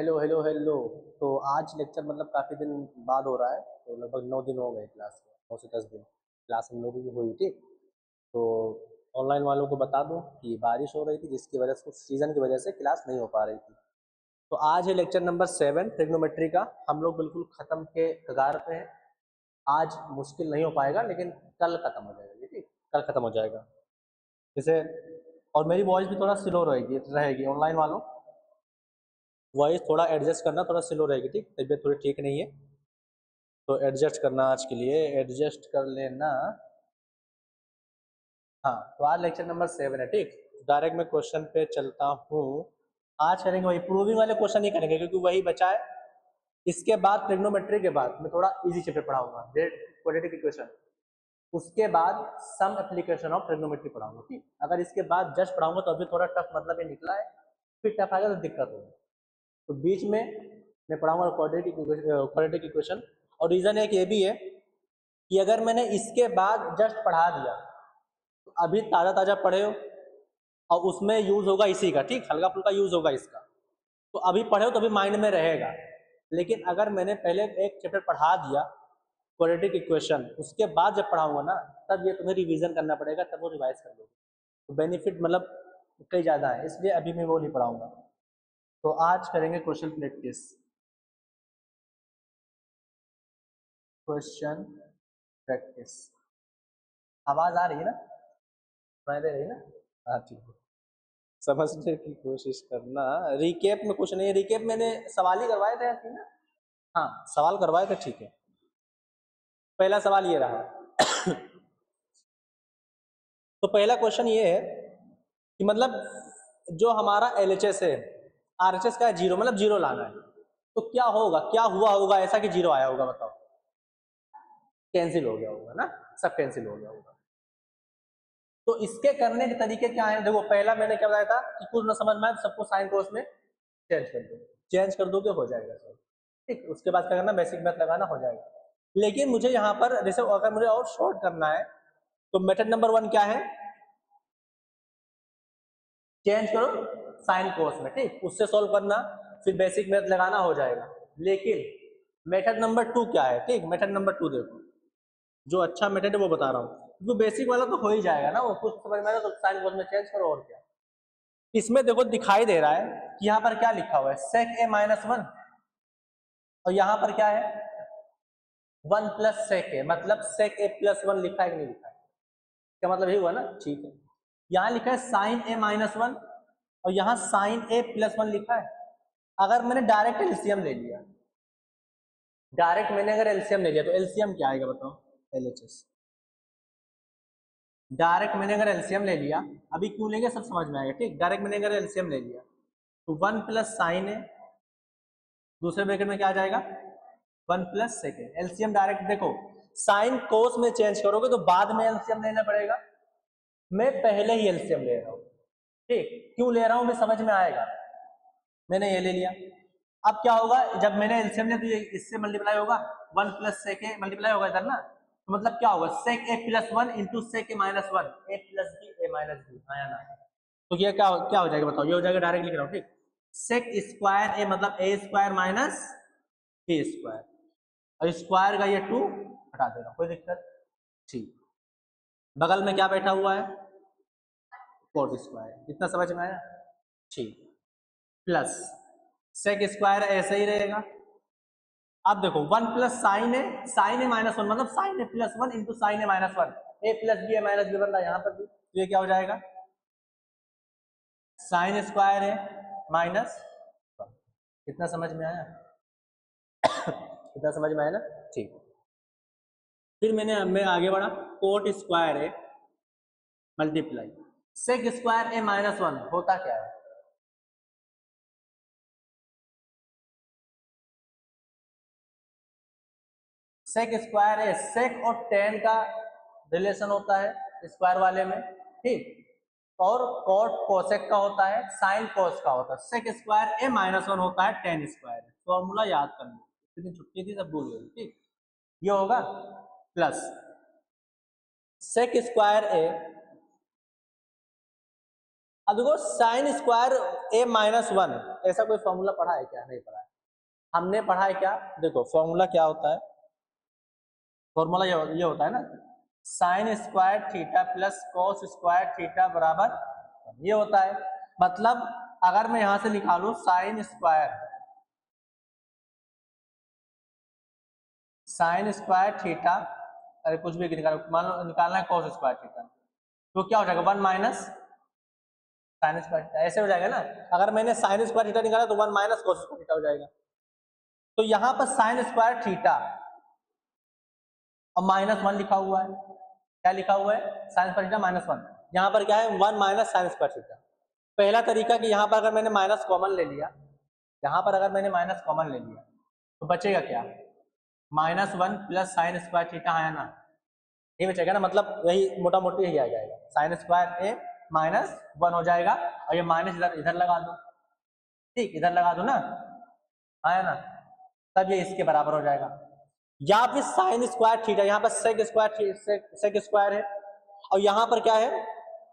Hello hello hello. तो आज lecture मतलब काफ़ी दिन बाद हो रहा है, तो लगभग 9 दिन हो गए क्लास में, 9 से 10 दिन क्लास हम लोगों की हुई थी। तो ऑनलाइन वालों को बता दूं कि बारिश हो रही थी, जिसकी वजह से कुछ सीज़न की वजह से क्लास नहीं हो पा रही थी। तो आज है लेक्चर नंबर 7 ट्रिग्नोमेट्री का। हम लोग बिल्कुल ख़त्म के कगार पे हैं। आज मुश्किल नहीं हो पाएगा, लेकिन कल ख़त्म हो जाएगा, ठीक, कल ख़त्म हो जाएगा। जैसे और मेरी वॉइस भी थोड़ा स्लो रहेगी ऑनलाइन वालों। वॉइस थोड़ा एडजस्ट करना, थोड़ा स्लो रहेगी, ठीक। तबीयत थोड़ी ठीक नहीं है, तो एडजस्ट करना, आज के लिए एडजस्ट कर लेना। हाँ, तो आज लेक्चर नंबर 7 है, ठीक। डायरेक्ट मैं क्वेश्चन पे चलता हूँ। आज करेंगे वही प्रूविंग वाले क्वेश्चन ही करेंगे, क्योंकि वही बचा है। इसके बाद ट्रिग्नोमेट्री के बाद मैं थोड़ा इजी चैप्टर पढ़ाऊंगा, क्वाड्रेटिक इक्वेशन। उसके बाद सम एप्लीकेशन ऑफ ट्रिग्नोमेट्री पढ़ाऊंगा, ठीक। अगर इसके बाद जस्ट पढ़ाऊंगा तो अभी थोड़ा टफ, मतलब ये निकला है, फिर टफ आएगा तो दिक्कत होगी। तो बीच में मैं पढ़ाऊंगा क्वाड्रेटिक इक्वेशन। और रीज़न एक ये भी है कि अगर मैंने इसके बाद जस्ट पढ़ा दिया तो अभी ताज़ा ताज़ा पढ़े हो और उसमें यूज़ होगा इसी का, ठीक, हल्का फुल्का यूज़ होगा इसका, तो अभी पढ़े हो तो अभी माइंड में रहेगा। लेकिन अगर मैंने पहले एक चैप्टर पढ़ा दिया क्वाड्रेटिक इक्वेशन, उसके बाद जब पढ़ाऊंगा ना, तब ये तुम्हें रिवीजन करना पड़ेगा, तब वो रिवाइज कर लोगे। तो बेनिफिट मतलब कई ज़्यादा है, इसलिए अभी मैं वो नहीं पढ़ाऊंगा। तो आज करेंगे क्वेश्चन प्रैक्टिस। Question practice. आवाज आ रही है ना, सुनाई दे रही है ना? हाँ, ठीक है। समझने की कोशिश करना। रिकेप में कुछ नहीं है, रिकेप मैंने सवाल ही करवाए थे ऐसे ना। हाँ, सवाल करवाए थे, ठीक है। पहला सवाल ये रहा। तो पहला क्वेश्चन ये है कि मतलब जो हमारा एलएचएस है, आरएचएस का है जीरो, मतलब जीरो लाना है। तो क्या होगा, क्या हुआ होगा ऐसा कि जीरो आया होगा, बताओ। कैंसिल हो गया होगा ना, सब कैंसिल हो गया होगा। तो इसके करने के तरीके क्या है, देखो पहला मैंने क्या बताया था कि कुछ ना समझ में आए तो सबको साइन कोस में चेंज कर दो। चेंज कर दोगे हो जाएगा सब, ठीक। उसके बाद क्या करना, बेसिक मैथ लगाना, हो जाएगा। लेकिन मुझे यहाँ पर जैसे अगर मुझे और शॉर्ट करना है तो मेथड नंबर 1 क्या है, चेंज करो साइन कोस में, ठीक, उससे सॉल्व करना, फिर बेसिक मैथ लगाना, हो जाएगा। लेकिन मेथड नंबर 2 क्या है, ठीक, मेथड नंबर 2 देखो, जो अच्छा मेथड है वो बता रहा हूँ, क्योंकि बेसिक वाला तो हो ही जाएगा ना, वो कुछ समझ में आएगा तो साइन कोस में चेंज करो, और क्या। इसमें देखो दिखाई दे रहा है कि यहाँ पर क्या लिखा हुआ है, सेक ए माइनस 1, और यहाँ पर क्या है 1 प्लस सेक ए, मतलब सेक ए प्लस 1 लिखा है कि नहीं लिखा है, क्या मतलब ये हुआ ना, ठीक है। यहाँ लिखा है साइन ए माइनस 1 और यहाँ साइन ए प्लस 1 लिखा है। अगर मैंने डायरेक्ट एलसीएम ले लिया, डायरेक्ट मैंने अगर एलसीएम ले लिया तो एलसीएम क्या आएगा बताओ, एलएचएस। डायरेक्ट मैंने अगर एलसीएम ले लिया, अभी क्यों लेंगे सब समझ में आएगा, ठीक। डायरेक्ट मैंने अगर एलसीएम ले लिया तो 1 प्लस साइन ए, दूसरे ब्रैकेट में क्या आ जाएगा 1 प्लस सेकेंड। एलसीएम डायरेक्ट देखो, साइन कोस में चेंज करोगे तो बाद में एलसीएम लेना पड़ेगा, मैं पहले ही एलसीएम ले रहा हूँ, ठीक। क्यों ले रहा हूँ भी समझ में आएगा। मैंने ये ले लिया, अब क्या होगा, जब मैंने एलसीएम लिया तो ये इससे मल्टीप्लाई होगा, 1 प्लस सेक ए मल्टीप्लाई होगा इधर ना, तो मतलब क्या होगा सेक ए plus 1 into sec A minus 1, A plus B A minus B, आया ना। तो ये क्या हो जाएगा बताओ, ये हो जाएगा, डायरेक्ट लिख रहा हूँ, ठीक। सेक स्क्वायर ए मतलब ए स्क्वायर माइनस ए स्क्वायर, और स्क्वायर का ये 2 हटा देना, कोई दिक्कत, ठीक। बगल में क्या बैठा हुआ है कोट स्क्वायर, इतना समझ में आया, ठीक। प्लस सेक स्क्वायर ऐसे ही रहेगा। अब देखो 1 प्लस साइन ए माइनस 1 मतलब sign A plus 1 into sine A minus 1, A plus B A minus B बन रहा है यहाँ पर भी, तो ये क्या हो जाएगा साइन स्क्वायर है माइनस 1। कितना समझ में आया, कितना समझ में आया ना, ठीक। फिर मैं आगे बढ़ा, कोट स्क्वायर है मल्टीप्लाई सेक स्क्वायर ए माइनस 1 होता क्या है, सेक स्क्वायर है, सेक और टेन का रिलेशन होता है स्क्वायर वाले में, ठीक। और कॉट कोसेक का होता है, साइन कोस का होता है, सेक स्क्वायर ए माइनस 1 होता है टेन स्क्वायर। फॉर्मूला याद कर लो, इतनी छुट्टी थी सब भूल गए, ठीक। ये होगा प्लस सेक स्क्वायर ए, अब देखो साइन स्क्वायर ए माइनस वन, ऐसा कोई फॉर्मूला पढ़ा है क्या? नहीं पढ़ा है। हमने पढ़ा है क्या? देखो फॉर्मूला क्या होता है, फॉर्मूला ये होता है ना, sine square theta plus cos square theta बराबर ये होता है। मतलब अगर मैं यहां से निकालू साइन स्क्वायर थीटा, अरे कुछ भी निकालो, मान लो निकालना है कॉस स्क्वायर थीटा, तो क्या हो जाएगा? One minus sine square theta, ऐसे हो जाएगा ना। अगर मैंने साइन स्क्वायर थीटा निकाला तो one minus cos square theta हो जाएगा। तो यहाँ पर साइन स्क्वायर थीटा और माइनस वन लिखा हुआ है, क्या लिखा हुआ है? Sine square theta minus one. यहाँ पर क्या है? One minus sine square theta. पहला तरीका कि यहाँ पर अगर मैंने माइनस कॉमन ले लिया, यहाँ पर अगर मैंने माइनस कॉमन ले लिया तो बचेगा क्या? Minus one plus sine square theta है ना, ये बचेगा ना। मतलब यही मोटा मोटी यही आ जाएगा, साइन स्क्वायर ए माइनस वन हो जाएगा, और ये माइनस इधर इधर लगा दो, ठीक, इधर लगा दो ना, है ना, तब ये इसके बराबर हो जाएगा। या फिर साइन स्क्वायर थीटा, यहाँ पर सेक स्क्वायर है, और यहाँ पर क्या है?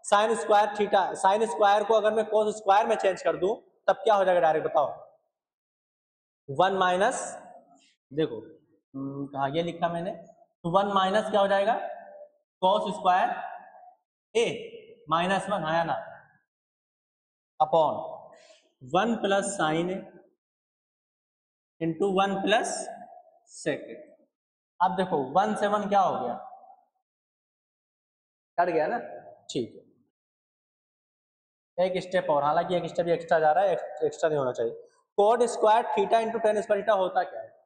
Sine square theta. Sine square को अगर मैं कोस स्क्वायर में चेंज कर दूं तब क्या हो जाएगा? डायरेक्ट बताओ, वन माइनस, देखो हाँ ये लिखा मैंने, तो वन माइनस क्या हो जाएगा? कॉस स्क्वायर ए माइनस वन, आया ना, upon one plus sine into one plus second. अब देखो वन से वन क्या हो गया? कट गया ना, ठीक है। एक स्टेप और, हालांकि एक स्टेप एक्स्ट्रा जा रहा है, एक्स्ट्रा नहीं होना चाहिए। Code square theta into ten square theta होता क्या है?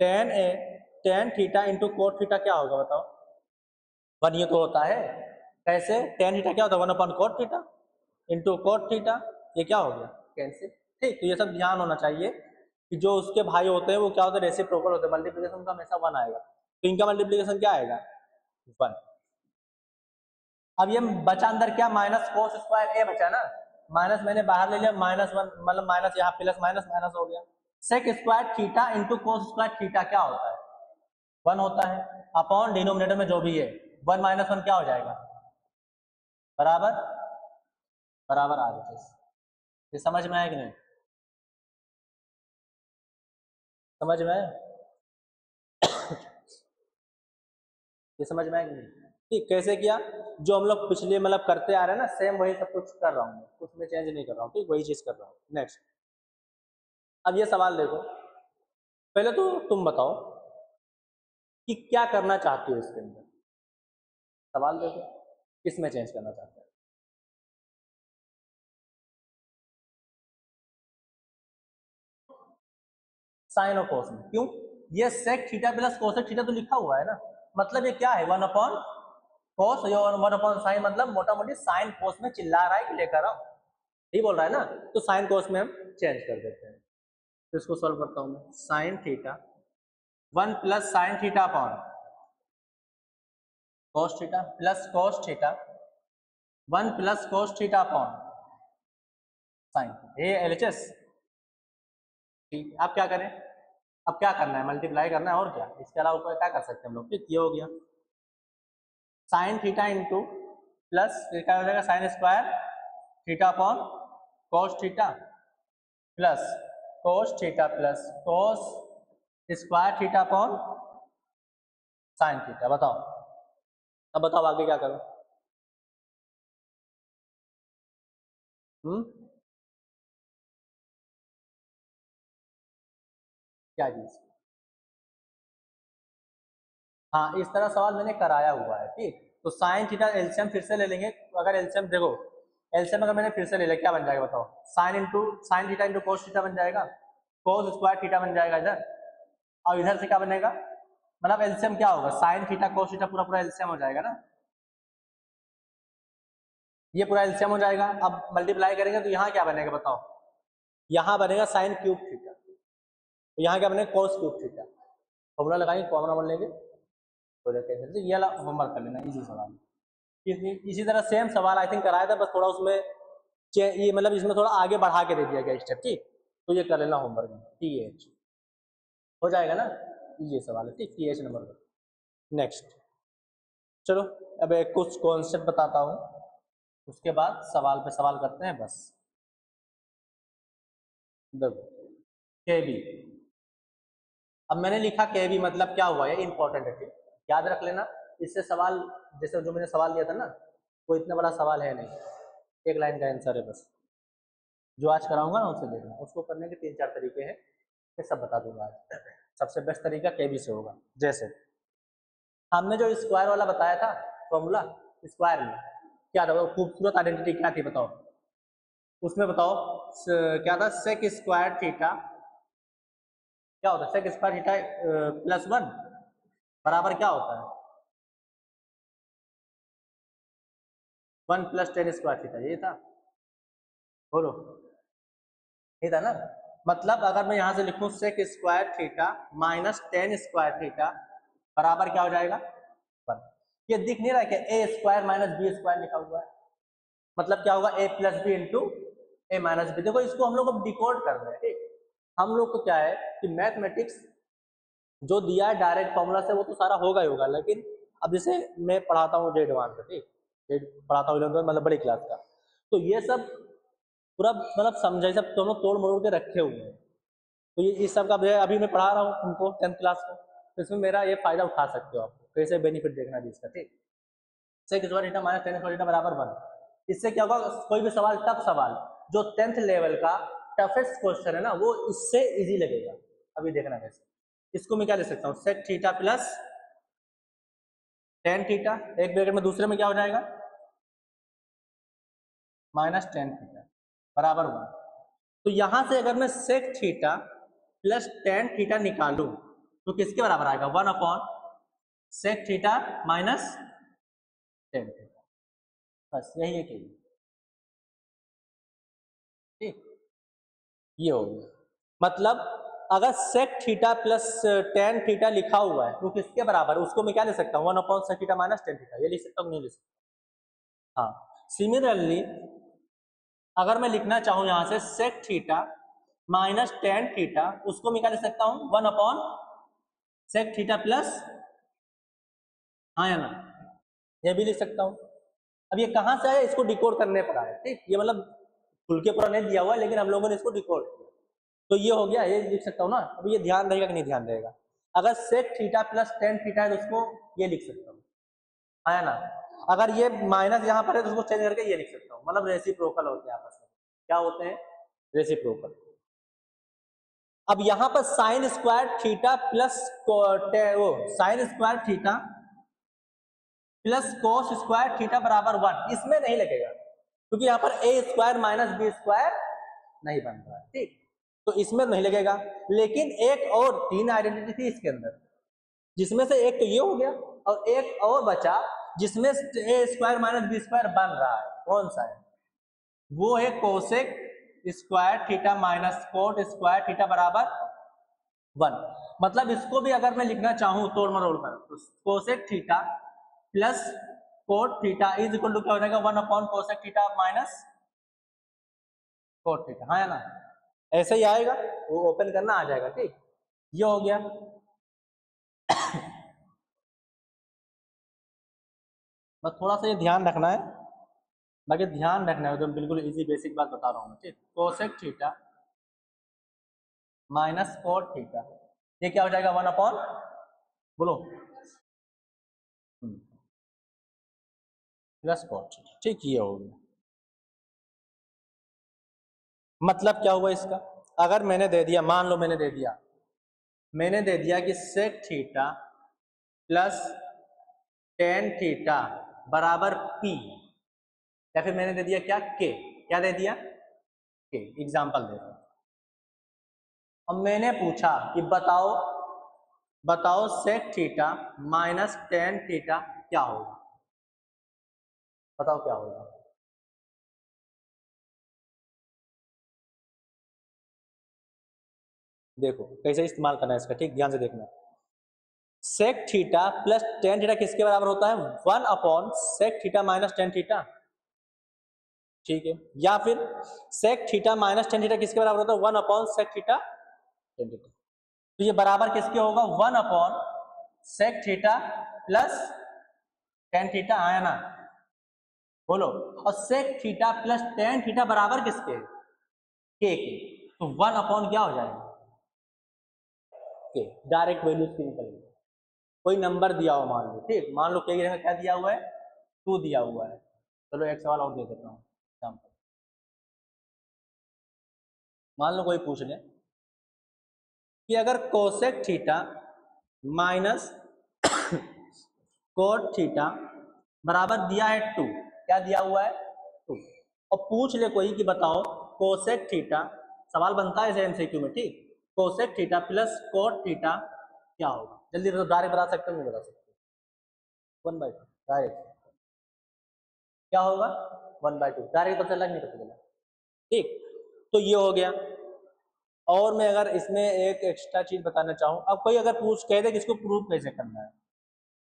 Tan theta into cot theta क्या होगा बताओ? वन, ये तो होता है। कैसे? टेन थीटा क्या होता है? One upon cot theta into cot theta, ये क्या हो गया? कैंसिल। ठीक, तो ये सब ध्यान होना चाहिए कि जो उसके भाई होते हैं वो क्या होते हैं? रेसिप्रोकल होते हैं, मल्टीप्लिकेशन का हमेशा वन आएगा, तो इनका मल्टीप्लिकेशन क्या आएगा? वन। अब ये बचा अंदर क्या? माइनस कोस स्क्वायर ए बचा ना, माइनस मैंने बाहर ले लिया, माइनस वन, मतलब माइनस यहाँ प्लस माइनस माइनस हो गया। Sec square theta into cos square theta क्या होता है? वन होता है, अपॉन डिनोमिनेटर में जो भी है, वन माइनस वन क्या हो जाएगा? बराबर बराबर आ जाए। ये समझ में आया कि नहीं? समझ में आया? ये समझ में आया कि नहीं? ठीक, कैसे किया? जो हम लोग पिछले मतलब करते आ रहे हैं ना, सेम वही सब कुछ कर रहा हूँ, कुछ में चेंज नहीं कर रहा हूँ, ठीक, वही चीज कर रहा हूँ। नेक्स्ट, अब ये सवाल देखो, पहले तो तुम बताओ कि क्या करना चाहती हो इसके अंदर। सवाल देखो, किस में चेंज करना चाहते हो? साइन और कोस में। क्यों? ये sec theta plus cosec theta तो लिखा हुआ है ना, मतलब ये क्या है? वन अपॉन कोस, ये वन अपॉन साइन, मतलब मोटा मोटी साइन कोस में चिल्ला रहा है कि लेकर आओ, ठीक बोल रहा है ना, तो साइन कोस में हम चेंज कर देते हैं। तो इसको सॉल्व करता हूं मैं, sine theta one plus sine theta upon cos theta plus cos theta one plus cos theta upon sine theta, ये एलएचएस। ठीक, अब क्या करें? अब क्या करना है? मल्टीप्लाई करना है, और क्या, इसके अलावा ऊपर क्या कर सकते हैं हम लोग? ठीक, ये हो गया साइन थीटा इंटू प्लस क्या हो जाएगा? Sine square theta upon cos theta plus cos theta plus cos square theta upon sine theta. बताओ, अब बताओ आगे क्या करूं? क्या चीज? हाँ, इस तरह सवाल मैंने कराया हुआ है, ठीक। तो साइन थीटा एलसीएम फिर से ले लेंगे। अगर एलसीएम देखो, एलसीएम अगर मैंने फिर से ले लिया क्या बन जाएगा बताओ? Sine theta into cos theta बन जाएगा, कोस स्क्वायर थीटा बन जाएगा इधर, और इधर से क्या बनेगा? मतलब एलसीएम क्या होगा? साइन थीटा कोस थीटा पूरा पूरा एलसीएम हो जाएगा ना, ये पूरा एलसीएम हो जाएगा। अब मल्टीप्लाई करेंगे तो यहाँ क्या बनेगा बताओ? यहाँ बनेगा साइन क्यूब थीटा, तो यहाँ क्या बनेगा? Cos cube theta. फॉर्मूला लगाएंगे, कॉमन नंबर लेंगे, तो ये वाला होमवर्क कर लेना, इजी सवाल। इसी तरह सेम सवाल आई थिंक कराया था, बस थोड़ा उसमें ये मतलब इसमें थोड़ा आगे बढ़ा के दे दिया गया स्टेप, ठीक। तो ये कर लेना होमवर्क में, TH हो जाएगा ना, ये सवाल है, ठीक, TH नंबर। नेक्स्ट, चलो अब एक कुछ कॉन्सेप्ट बताता हूँ। उसके बाद सवाल पे सवाल करते हैं बस। देखो के बी, अब मैंने लिखा के बी मतलब क्या हुआ, ये इंपॉर्टेंट है, ठीक, याद रख लेना। इससे सवाल, जैसे जो मैंने सवाल दिया था ना, वो इतना बड़ा सवाल है नहीं, एक लाइन का आंसर है बस। जो आज कराऊंगा ना उससे देखना, उसको करने के 3-4 तरीके हैं, ये सब बता दूंगा आज। सबसे बेस्ट तरीका के बी से होगा। जैसे हमने जो स्क्वायर वाला बताया था फॉर्मूला, स्क्वायर में क्या था, वो खूबसूरत आइडेंटिटी क्या थी बताओ, उसमें बताओ क्या था, सेक स्क्वायर थीटा, क्या होता है सेक स्क्वायर थीटा +1 बराबर क्या होता है 1 + tan स्क्वायर थीटा, ये था, बोलो ये था ना। मतलब अगर मैं यहां से लिखूं sec square theta -tan square theta बराबर क्या हो जाएगा 1। ये दिख नहीं रहा है कि a स्क्वायर -b स्क्वायर लिखा हुआ है, मतलब क्या होगा a + b into a - b। देखो इसको हम लोग अब डिकोड कर रहे हैं, ठीक। हम लोग को क्या है कि मैथमेटिक्स जो दिया है डायरेक्ट फॉर्मूला से वो तो सारा होगा ही होगा, लेकिन अब जैसे मैं पढ़ाता हूँ जे एडवांस का, ठीक, पढ़ाता हूँ 11th मतलब बड़ी क्लास का, तो ये सब पूरा मतलब समझे, सब दोनों तोड़ मरोड़ के रखे हुए हैं। तो ये इस सब का अभी मैं पढ़ा रहा हूँ तुमको 10th क्लास को, तो इसमें मेरा ये फायदा उठा सकते हो, आप कैसे बेनिफिट देखना भी इसका, ठीक। Sec square theta -tan square theta बराबर 1। इससे क्या होगा, कोई भी सवाल, टफ सवाल जो 10th लेवल का टफेस्ट क्वेश्चन है ना, वो इससे इजी लगेगा। अभी देखना कैसे, इसको मैं क्या ले सकता हूँ, sec theta plus tan theta, एक ब्रैकेट में दूसरे में क्या हो जाएगा -tan थीटा बराबर 1। तो यहां से अगर मैं sec theta plus tan theta निकालू तो किसके बराबर आएगा sec theta minus tan theta, बस यही है कि ठीक, ये हो गया। मतलब अगर sec theta plus tan theta लिखा हुआ है तो किसके बराबर, उसको मैं क्या ले सकता हूँ 1/सेक थीटा माइनस tan थीटा, ये लिख सकता हूँ नहीं लिख सकता। हाँ सिमिलरली अगर मैं लिखना चाहूं यहां से sec theta minus tan theta, उसको मैं क्या ले सकता हूं 1/सेक थीटा प्लस, हाँ या ना, ये भी लिख सकता हूं। अब ये कहां से आया, इसको डिकोड करने पर आया, ठीक। ये मतलब खुल के पूरा नहीं दिया हुआ है, लेकिन हम लोगों ने इसको डिकोड किया, तो ये हो गया, ये लिख सकता हूँ ना। अब ये ध्यान रहेगा कि नहीं ध्यान रहेगा, अगर sec theta plus tan theta है तो उसको ये लिख सकता हूँ, हाँ या ना। अगर ये माइनस यहाँ पर है तो उसको चेंज करके ये लिख सकता हूँ, मतलब रेसिप्रोकल होते हैं आपस में, क्या होते हैं रेसिप्रोकल। अब यहां पर sine square theta plus sine square theta plus cos square theta बराबर 1, इसमें नहीं लगेगा क्योंकि यहाँ पर a square minus b square नहीं बन रहा है, ठीक, तो इसमें नहीं लगेगा। लेकिन एक और 3 आइडेंटिटी थी इसके अंदर, जिसमें से एक तो ये हो गया और एक और बचा जिसमें a square minus b square बन रहा है, कौन सा है, वो है cosec square theta minus coat square theta बराबर 1। मतलब इसको भी अगर मैं लिखना चाहूं तोड़ मरोड़ कर, तो cosec theta plus cot theta is equal to क्या हो जाएगा cosec theta minus cot theta, हाँ या ना, ऐसे ही आएगा, वो ओपन करना आ जाएगा, ठीक, ये हो गया। बस थोड़ा सा ये ध्यान रखना है, बाकी ध्यान रखना है, तो बिल्कुल इजी बेसिक बात बता रहा हूँ मैं, ठीक। Cosec theta minus cot theta, ये क्या हो जाएगा 1/, बोलो प्लस कोट, ठीक, ये हो गया। मतलब क्या हुआ इसका, अगर मैंने दे दिया, मान लो मैंने दे दिया कि sec theta plus tan theta बराबर p, या फिर मैंने दे दिया क्या k, क्या दे दिया k, एग्जांपल दे रहा हूं। अब मैंने पूछा कि बताओ sec theta minus tan theta क्या होगा, बताओ क्या होगा। देखो कैसे इस्तेमाल करना है इसका, ठीक, ध्यान से देखना। Sec theta plus tan theta किसके बराबर होता है sec theta minus tan theta, ठीक है, या फिर sec theta minus tan theta किसके बराबर होता है 1/सेक थीटा tan थीटा, तो ये बराबर किसके होगा sec theta plus tan theta, आया ना। बोलो। और sec theta plus tan theta बराबर किसके, के के, तो 1 क्या हो जाएगा, के। डायरेक्ट वैल्यू की निकल गई। कोई नंबर दिया हो मान लो, ठीक, मान लो के की जगह क्या दिया हुआ है, 2 दिया हुआ है। चलो एक सवाल और दे देता हूँ एग्जाम्पल। मान लो कोई पूछ ले कि अगर cosec theta minus cot theta बराबर दिया है 2, क्या दिया हुआ है 2, और पूछ ले कोई कि बताओ कोसेक थीटा, सवाल बनता है एमसीक्यू में, ठीक, cosec theta plus cot theta क्या होगा, जल्दी डायरेक्ट बता सकते हो, नहीं बता सकते, 1/2 डायरेक्ट क्या होगा, 1/2 डायरेक्ट पता चला नहीं पता चला, ठीक। तो ये हो गया। और मैं अगर इसमें एक एक्स्ट्रा चीज बताना चाहूँ, अब कोई अगर पूछ कह दे कि इसको प्रूव कैसे करना है,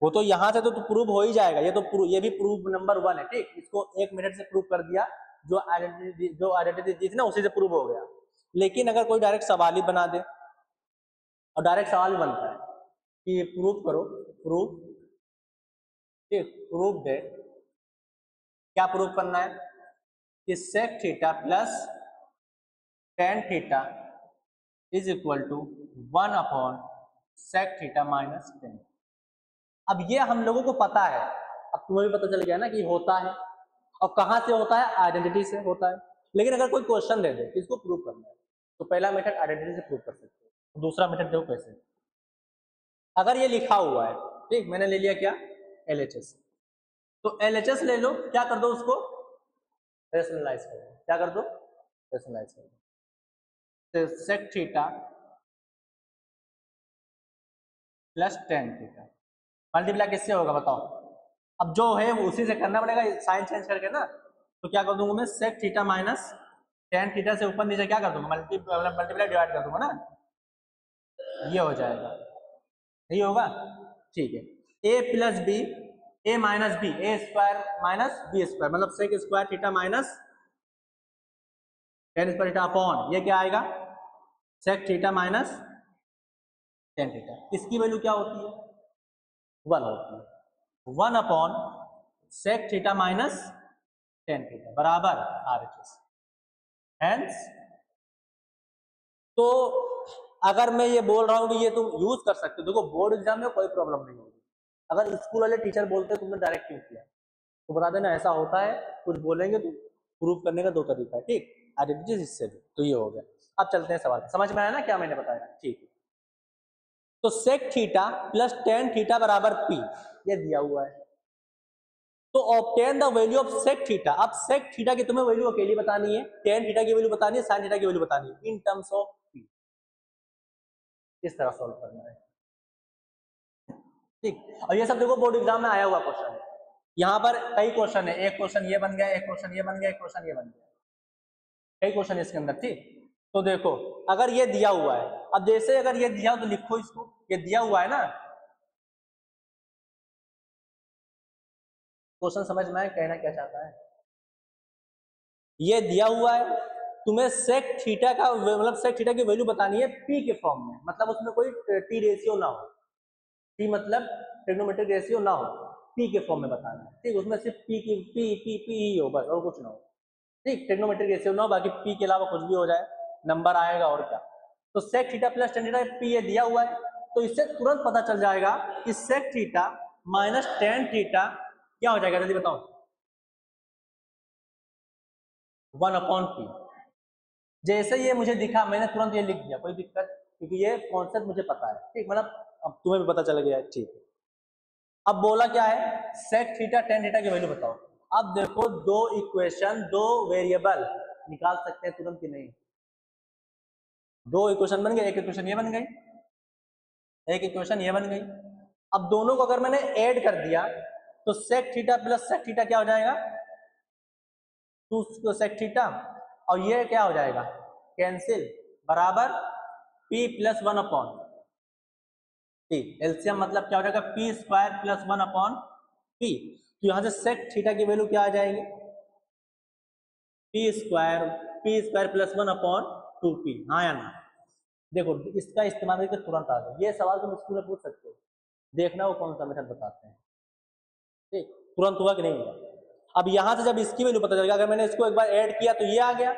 वो तो यहाँ से तो प्रूव हो ही जाएगा, ये तो ये भी प्रूफ नंबर 1 है, ठीक, इसको 1 मिनट से प्रूव कर दिया, जो आइडेंटिटी दी थी ना उसी से प्रूव हो गया। लेकिन अगर कोई डायरेक्ट सवाल ही बना दे, और डायरेक्ट सवाल भी बनता है कि प्रूव करो, प्रूव, ठीक, प्रूव दे, क्या प्रूव करना है कि sec theta plus tan theta is equal to 1 sec theta minus tan. अब ये हम लोगों को पता है, अब तुम्हें भी पता चल गया ना कि होता है, और कहाँ से होता है, आइडेंटिटी से होता है। लेकिन अगर कोई क्वेश्चन दे दे कि इसको प्रूव करना है, तो पहला मेथड आइडेंटिटी से प्रूव कर सकते हो, दूसरा मेथड देखो कैसे। अगर ये लिखा हुआ है, ठीक, मैंने ले लिया क्या, LHS, तो LHS ले लो, क्या कर दो उसको रेशनलाइज कर दो, क्या कर दो रेशनलाइज कर दो, sec theta plus tan theta multiply किससे होगा बताओ, अब जो है उसी से करना पड़ेगा, साइन चेंज करके ना, तो क्या कर दूंगा मैं, sec theta minus tan theta से ऊपर नीचे क्या कर दूंगा, मल्टीप्लाई डिवाइड कर दूंगा ना, ये हो जाएगा, यही होगा, ठीक है। A plus B, A minus B, A square minus B square, मतलब sec square theta minus tan square theta upon ये क्या आएगा, sec theta minus tan theta. इसकी वैल्यू क्या होती है, 1 होती है, 1 sec theta minus tan theta बराबर RHS। हेंस तो अगर मैं ये बोल रहा हूँ कि ये तुम यूज कर सकते हो, देखो बोर्ड एग्जाम में कोई प्रॉब्लम नहीं होगी। अगर स्कूल वाले टीचर बोलते तुमने डायरेक्ट क्यों किया, तो बता देना ऐसा होता है, कुछ बोलेंगे तो प्रूव करने का 2 तरीका है, ठीक, आइडेंटिटी इससे भी, तो ये हो गया। अब चलते हैं सवाल, समझ में आया ना क्या मैंने बताया, ठीक है। तो sec theta plus tan theta बराबर P, ये दिया हुआ है, तो obtain the value of sec theta. अब सेक थीटा की तुम्हें वैल्यू अकेली बतानी है, टेन थीटा की वैल्यू बतानी है, साइन थीटा की वैल्यू बतानी है, इन टर्म्स ऑफ P, इस तरह सॉल्व करना है, ठीक। और ये सब देखो बोर्ड एग्जाम में आया हुआ क्वेश्चन है, यहाँ पर कई क्वेश्चन है, एक क्वेश्चन ये बन गया, एक क्वेश्चन ये बन गया, एक क्वेश्चन ये बन गया, कई क्वेश्चन है इसके अंदर, ठीक। तो देखो अगर ये दिया हुआ है, अब जैसे अगर ये दिया हो तो लिखो इसको, ये दिया हुआ है ना, क्वेश्चन समझ में आया कहना क्या चाहता है, ये दिया हुआ है, तुम्हें सेक थीटा का मतलब सेक थीटा की वैल्यू बतानी है P के फॉर्म में, मतलब उसमें कोई T रेशियो ना हो, T मतलब ट्रिग्नोमेट्रिक रेशियो ना हो, P के फॉर्म में बताना है, ठीक, उसमें सिर्फ P ही हो बस, और कुछ ना हो, ठीक, ट्रिग्नोमेट्रिक रेशियो ना हो, बाकी P के अलावा कुछ भी हो जाए, नंबर आएगा और क्या। तो sec theta plus tan theta P ये दिया हुआ है, तो इससे तुरंत पता चल जाएगा कि sec theta minus tan theta क्या हो जाएगा, जल्दी बताओ, 1/P। जैसे ये मुझे दिखा मैंने तुरंत ये लिख दिया, कोई दिक्कत, क्योंकि ये कॉन्सेप्ट मुझे पता है, ठीक, मतलब अब तुम्हें भी पता चल गया, ठीक है। अब बोला क्या है, सेक थीटा टेन थीटा की वैल्यू बताओ। अब देखो दो इक्वेशन, दो वेरिएबल निकाल सकते हैं तुरंत कि नहीं, दो इक्वेशन बन गए, एक इक्वेशन ये बन गई, एक इक्वेशन ये बन गई। अब दोनों को अगर मैंने ऐड कर दिया तो sec theta plus sec theta क्या हो जाएगा, 2 सेक थीटा, और ये क्या हो जाएगा कैंसिल, बराबर P प्लस 1/P, एलसीएम मतलब क्या हो जाएगा P स्क्वायर प्लस 1/P। तो यहां से सेक थीटा की वैल्यू क्या आ जाएगी, P स्क्वायर प्लस 1/2P, हाँ या ना। देखो इसका इस्तेमाल करके तुरंत आ जाए, ये सवाल तुम स्कूल में पूछ सकते हो, देखना वो कौन सा मेथड बताते हैं, ठीक, तुरंत हुआ कि नहीं हुआ। अब यहां से जब इसकी वैल्यू पता चलेगा, अगर मैंने इसको एक बार ऐड किया तो ये आ गया,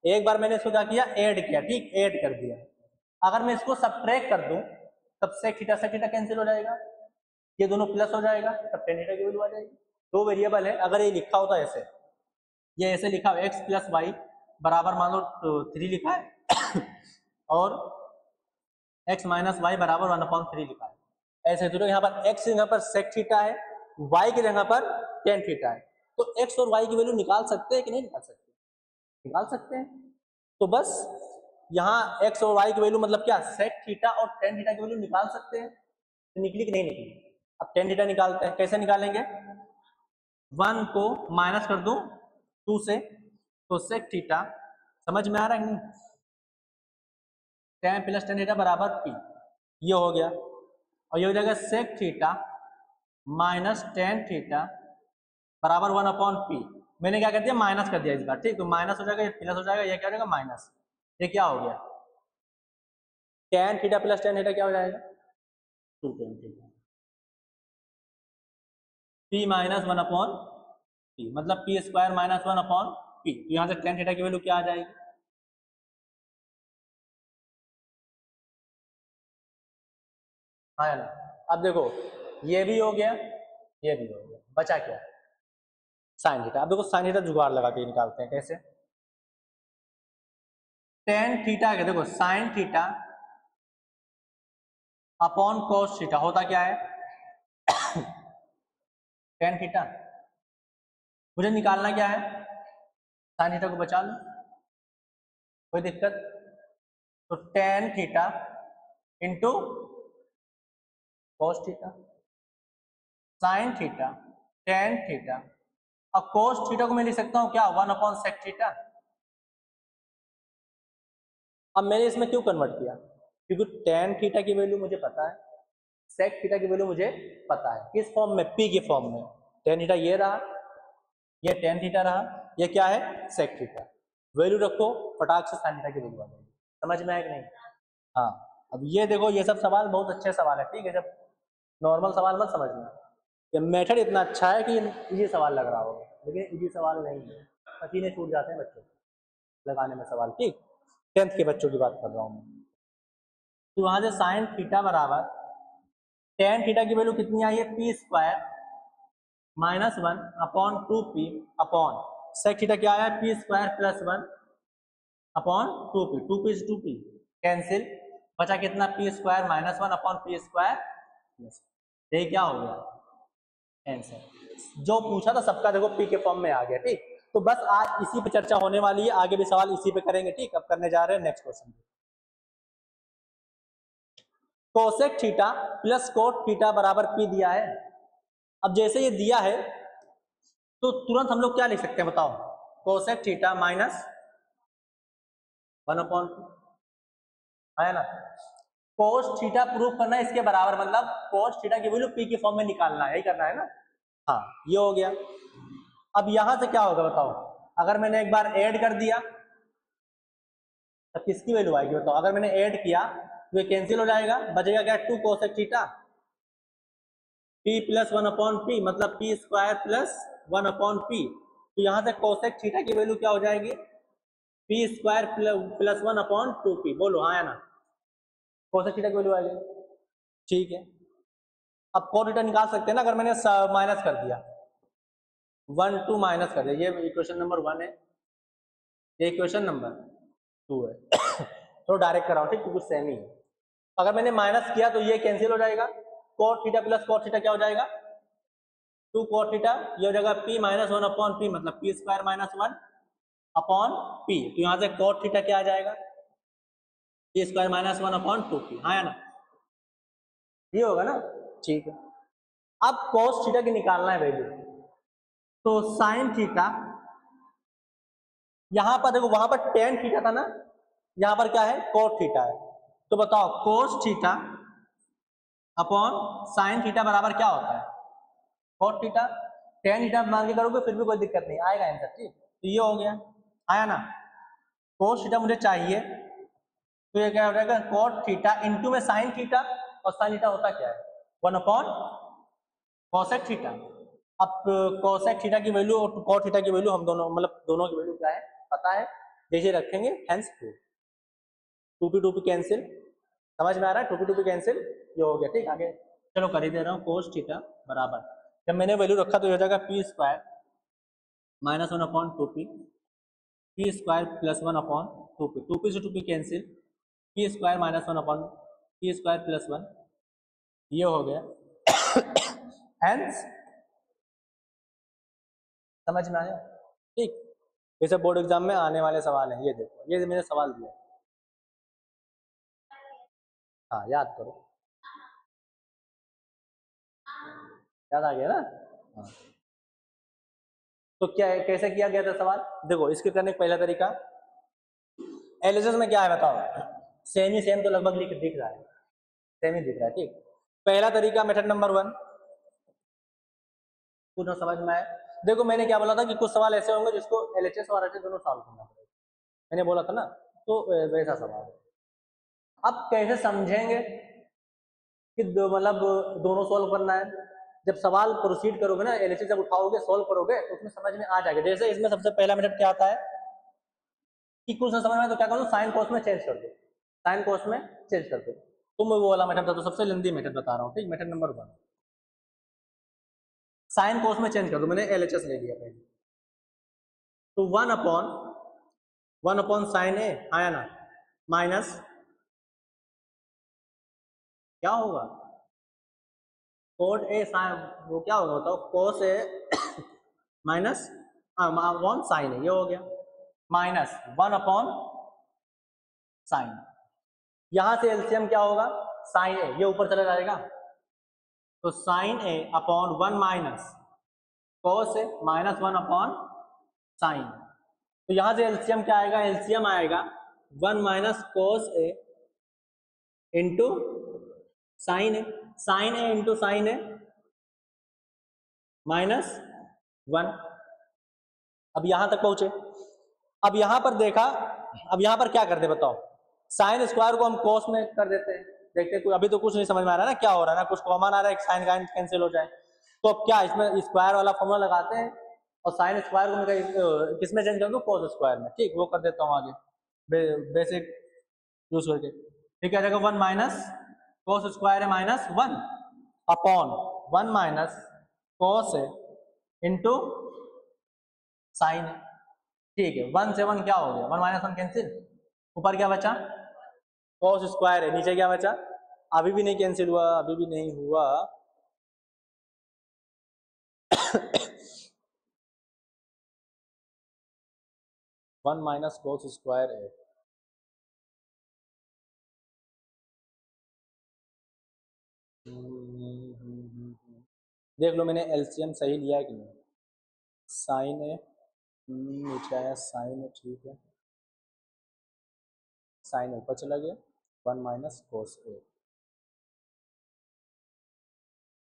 एक बार मैंने इसको क्या किया, ऐड किया, ठीक, ऐड कर दिया। अगर मैं इसको सबट्रैक्ट कर दूं तब सेक थीटा कैंसिल हो जाएगा, ये दोनों प्लस हो जाएगा, तब टेन थीटा की वैल्यू आ जाएगी। दो वेरिएबल है, अगर ये लिखा होता है ऐसे, ये ऐसे लिखा है एक्स प्लस वाई बराबर मान लो 3 लिखा है और एक्स माइनस वाई बराबर 1/3 लिखा है, ऐसे तो यहाँ पर एक्स की जगह पर सेक थीटा है, वाई की जगह पर टेन थीटा है, तो एक्स और वाई की वैल्यू निकाल सकते हैं कि नहीं निकाल सकते? निकाल सकते हैं। तो बस यहाँ एक्स और वाई की वैल्यू मतलब क्या, सेक थीटा और टेन थीटा की वैल्यू निकाल सकते हैं। तो निकली कि नहीं निकली? अब टेन थीटा निकालते हैं, कैसे निकालेंगे, 1 को माइनस कर दूं 2 से, तो सेक थीटा, समझ में आ रहा है नहीं, टेन प्लस टेन थीटा बराबर पी, ये हो गया, और ये हो जाएगा sec theta minus tan theta बराबर 1/p। मैंने क्या कर दिया, माइनस कर दिया इस बार, ठीक, तो माइनस हो जाएगा, ये प्लस हो जाएगा, ये क्या हो जाएगा माइनस, ये क्या हो गया, tan theta plus tan theta क्या हो जाएगा, 2 ten theta, p minus 1/p, मतलब p स्क्वायर माइनस 1/p। तो यहाँ से टेन थीटा की वैल्यू क्या आ जाएगी, हाँ ना। अब देखो ये भी हो गया, ये भी हो गया, बचा क्या, साइन थीटा। अब देखो साइन थीटा जुगाड़ लगा के निकालते हैं, कैसे, टेन थीटा के देखो sine theta upon cos theta होता क्या है टेन थीटा, मुझे निकालना क्या है, साइन थीटा को बचा लो, कोई दिक्कत, तो tan theta into cos theta, sine theta tan theta, अब कोस थीटा को मैं लिख सकता हूं क्या, 1/sec थीटा। अब मैंने इसमें क्यों कन्वर्ट किया, क्योंकि टेन थीटा की वैल्यू मुझे पता है, सेक थीटा की वैल्यू मुझे पता है, किस फॉर्म में, पी के फॉर्म में, टेन थीटा ये रहा, ये टेन थीटा रहा, ये क्या है सेक थीटा, वैल्यू रखो फटाक से साइन थीटा की वैल्यू आ जाएगी। समझ में आया कि नहीं? हाँ। अब ये देखो ये सब सवाल बहुत अच्छे सवाल है, ठीक है, जब नॉर्मल सवाल मत समझना, ये मेथड इतना अच्छा है कि इजी सवाल लग रहा होगा, लेकिन इजी सवाल नहीं है, पसीने छूट जाते हैं बच्चों को लगाने में सवाल, ठीक, 10th के बच्चों की बात कर रहा हूँ मैं। तो वहां से साइन थीटा बराबर टेन थीटा की वैल्यू कितनी आई है, P square minus 1/2p upon sec theta क्या आया, P square plus 1/2p, 2p से 2p कैंसिल, बचा कितना, P square minus 1/p square, ये क्या हो गया आंसर। जो पूछा था सबका देखो पी के फॉर्म में आ गया, ठीक। तो बस आज इसी पे चर्चा होने वाली है, आगे भी सवाल इसी पे करेंगे, ठीक। अब करने जा रहे हैं next question, cosec theta plus cot theta बराबर पी दिया है। अब जैसे ये दिया है तो तुरंत हम लोग क्या लिख सकते हैं बताओ, कोसेक थीटा माइनस 1/2 है ना, कोस थीटा प्रूफ करना है इसके बराबर, मतलब कोस थीटा की वैल्यू पी के फॉर्म में निकालना है, यही करना है ना, हाँ ये हो गया। अब यहां से क्या होगा बताओ, अगर मैंने एक बार ऐड कर दिया तो किसकी वैल्यू आएगी बताओ, अगर मैंने ऐड किया तो ये कैंसिल हो जाएगा, बचेगा क्या, 2 cosec theta p plus 1/p, मतलब p स्क्वायर प्लस 1/p। तो यहां से कोसेक थीटा की वैल्यू क्या हो जाएगी, p स्क्वायर प्लस 1/2p, बोलो हाँ या ना, कोसेक थीटा की वैल्यू आएगी, ठीक है। अब कोट थीटा निकाल सकते हैं ना, अगर मैंने माइनस कर दिया 1 2 माइनस कर दिया, ये इक्वेशन नंबर 1 है, ये इक्वेशन नंबर 2 है तो डायरेक्ट कराओ, ठीक, कुछ सेम ही है। अगर मैंने माइनस किया तो ये कैंसिल हो जाएगा, coat theta plus cot theta क्या हो जाएगा, 2 कोट थीटा, ये हो जाएगा p माइनस 1/p, मतलब p स्क्वायर माइनस 1/p। तो यहाँ से कोट थीटा क्या आ जाएगा, p स्क्वायर माइनस 1/2p, हाँ या ना, ये होगा ना, ठीक है। अब कोस थीटा की निकालना है वैल्यू, तो साइन थीटा, यहां पर देखो वहां पर टेन थीटा था ना, यहां पर क्या है कोट थीटा है, तो बताओ cos theta upon sine theta बराबर क्या होता है, कोट थीटा। टेन थीटा मान के करोगे फिर भी कोई दिक्कत नहीं आएगा आंसर, ठीक। तो ये हो गया, आया ना, कोस थीटा मुझे चाहिए, तो ये क्या हो जाएगा, कोट थीटा इंटू में साइन थीटा, और साइन थीटा होता क्या है 1/कोसेक थीटा। अब कोसेक थीटा की वैल्यू और कॉट थीटा की वैल्यू हम दोनों मतलब दोनों की वैल्यू क्या है पता है, जैसे रखेंगे हेंस टू पी कैंसिल, समझ में आ रहा है, टू पी कैंसिल, ये हो गया ठीक। आगे चलो कर ही दे रहा हूँ, कोस थीटा बराबर, जब मैंने वैल्यू रखा तो ये हो जाएगा P square minus 1/2 P square plus 1/2 से 2p cancel, P square minus 1/p square plus 1, ये हो गया हेंस, समझ में आया ठीक। जैसे बोर्ड एग्जाम में आने वाले सवाल हैं, ये देखो ये मैंने सवाल दिया, हाँ याद करो, याद आ गया ना। हाँ। तो क्या है, कैसे किया गया था सवाल, देखो इसके करने का पहला तरीका, एलएचएस में क्या है बताओ, सेम ही सेम तो लगभग दिख रहा है, सेम ही दिख रहा है ठीक। पहला तरीका मेथड नंबर 1, पूरा समझ में आए। देखो मैंने क्या बोला था कि कुछ सवाल ऐसे होंगे जिसको एलएचएस और आरएचएस दोनों सॉल्व करना पड़ेगा, मैंने बोला था ना, तो वैसा सवाल है। अब कैसे समझेंगे कि मतलब दोनों सॉल्व करना है, जब सवाल प्रोसीड करोगे ना, एलएचएस जब उठाओगे सॉल्व करोगे तो उसमें समझ में आ जाएगा। जैसे इसमें सबसे पहला मेथड क्या आता है कि कुछ ना समझ में तो क्या करो, साइन कॉस में चेंज कर दो, साइन कॉस में चेंज कर दो, तो मैं वो वाला मेथड था, तो सबसे लेंदी मेथड बता रहा हूँ ठीक। मेथड नंबर 1, साइन कॉस में चेंज कर दो, मैंने एलएचएस ले लिया पहले, तो 1/1 साइन ए आया ना, माइनस क्या होगा कोट ए साइन, वो क्या होगा बताओ, कोस ए माइनस 1 साइन ए, ये हो गया, माइनस 1/साइन, यहां से एलसीएम क्या होगा साइन ए, ये ऊपर चला जाएगा, तो साइन ए अपॉन 1 माइनस कोस ए माइनस 1/साइन, तो यहां से एलसीएम क्या आएगा, एलसीएम आएगा 1 माइनस कोस ए इंटू साइन ए, साइन ए इंटू साइन ए माइनस 1। अब यहां तक पहुंचे, अब यहां पर देखा, अब यहां पर क्या करते बताओ, साइन स्क्वायर को हम कोस में कर देते हैं, देखते हैं अभी तो कुछ नहीं समझ में आ रहा है ना क्या हो रहा है ना, कुछ कॉमन आ रहा है, साइन का कैंसिल हो जाए, तो अब क्या इसमें स्क्वायर वाला फॉर्मूला लगाते हैं और साइन स्क्वायर को मैं किसमें चेंज कर दूं, कोस स्क्वायर में ठीक, वो कर देता हूँ आगे बेसिक यूज करके, ठीक है। 1 माइनस कोस स्क्वायर है माइनस 1 अपॉन 1 माइनस कोस है इंटू साइन है, ठीक है। 1 से 1 क्या हो गया, 1 माइनस 1 कैंसिल, ऊपर क्या बचा कोस स्क्वायर है, नीचे क्या बचा, अभी भी नहीं कैंसिल हुआ, अभी भी नहीं हुआ 1 माइनस कोस स्क्वायर है, देख लो मैंने एलसीएम सही लिया है कि नहीं, साइन है नीचे आया, साइन है ठीक है, साइन ऊपर चला गया, 1 माइनस कोस ए,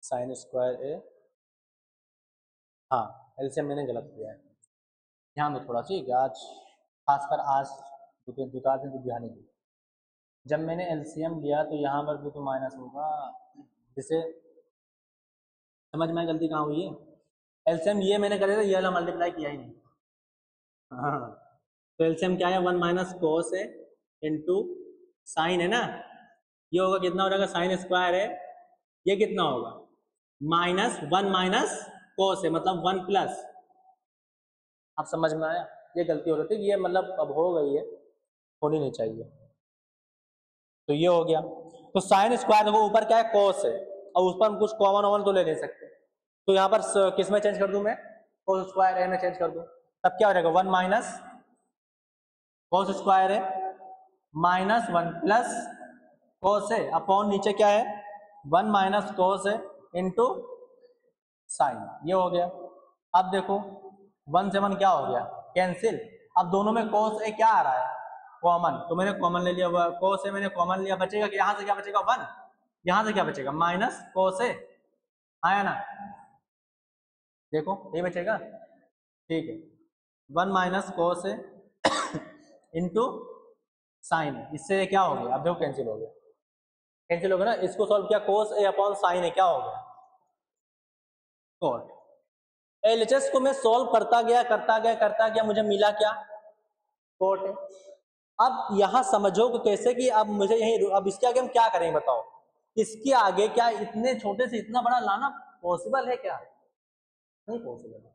साइन स्क्वायर ए, हाँ एलसीएम मैंने गलत किया है, ध्यान दो थोड़ा ठीक है, आज खासकर आज दुकान से ध्यान नहीं दी, जब मैंने एलसीएम लिया तो यहाँ पर भी तो माइनस होगा, जिसे समझ में गलती कहाँ हुई है, एलसीएम ये मैंने करे था, ये वाला मल्टीप्लाई किया ही नहीं, हाँ तो एलसीएम क्या है 1 माइनस कोस है इंटू साइन है ना, ये होगा कितना हो जाएगा, साइन स्क्वायर है, ये कितना होगा माइनस 1 माइनस कोस है, मतलब 1 प्लस, आप समझ में आया, ये गलती हो रही थी, ये मतलब अब हो गई है, होनी नहीं चाहिए, तो ये हो गया, तो साइन स्क्वायर देखो ऊपर क्या है कोस है, और उस पर हम कुछ कॉमन ओमन तो ले नहीं सकते, तो यहाँ पर किस में चेंज कर दूं मैं, कोस स्क्वायर ए में चेंज कर दूं, तब क्या हो जाएगा 1 माइनस कोस स्क्वायर है माइनस 1 प्लस कोस है अपॉन नीचे क्या है 1 माइनस कोस है इंटू साइन, ये हो गया। अब देखो 1 से 1 क्या हो गया कैंसिल, अब दोनों में कोस ए क्या आ रहा है कॉमन, तो मैंने कॉमन ले लिया, कोस ए मैंने कॉमन लिया, बचेगा कि यहाँ से क्या बचेगा 1, यहाँ से क्या बचेगा माइनस कोस ए, आया ना, देखो ये बचेगा ठीक है, 1 माइनस कोस ए इंटू साइन, इससे क्या हो गया, अब देखो कैंसिल हो गया, कैंसिल हो गया ना, इसको सॉल्व किया कोस ए अपॉन साइन ए क्या हो गया कॉट, एलएचएस को मैं सॉल्व करता गया मुझे मिला क्या, कोट ए। अब यहां समझो कि कैसे कि अब मुझे यही, अब इसके आगे हम क्या करेंगे बताओ, इसके आगे क्या इतने छोटे से इतना बड़ा लाना पॉसिबल है क्या, नहीं पॉसिबल है।